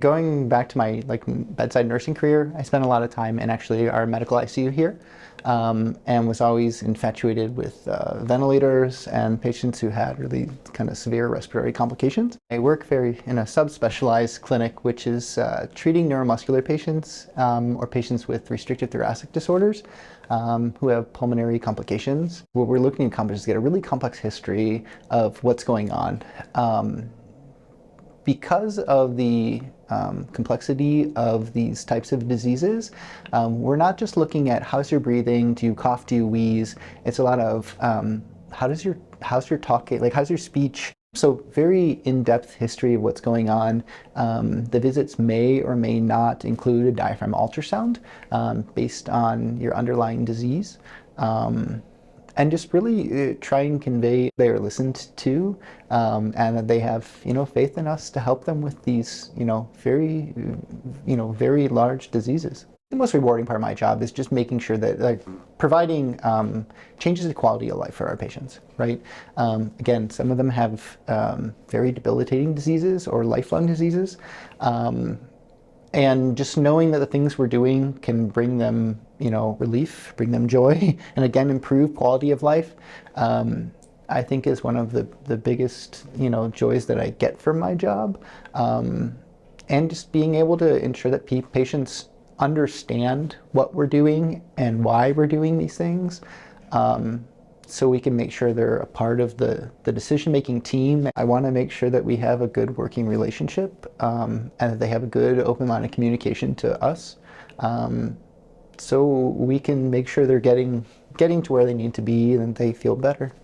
Going back to my bedside nursing career, I spent a lot of time in actually our medical ICU here, and was always infatuated with ventilators and patients who had really kind of severe respiratory complications. I work in a subspecialized clinic, which is treating neuromuscular patients or patients with restrictive thoracic disorders who have pulmonary complications. What we're looking to accomplish is get a really complex history of what's going on. Because of the complexity of these types of diseases, we're not just looking at how's your breathing, do you cough, do you wheeze. It's a lot of how's your talking, how's your speech. So very in-depth history of what's going on. The visits may or may not include a diaphragm ultrasound based on your underlying disease. And just really try and convey they are listened to, and that they have, faith in us to help them with these, very large diseases. The most rewarding part of my job is just making sure that, providing changes the quality of life for our patients, right? Again, some of them have very debilitating diseases or lifelong diseases. And just knowing that the things we're doing can bring them, relief, bring them joy, and again, improve quality of life, I think is one of the biggest, joys that I get from my job. And just being able to ensure that patients understand what we're doing and why we're doing these things. So we can make sure they're a part of the decision-making team. I want to make sure that we have a good working relationship and that they have a good open line of communication to us, so we can make sure they're getting to where they need to be and they feel better.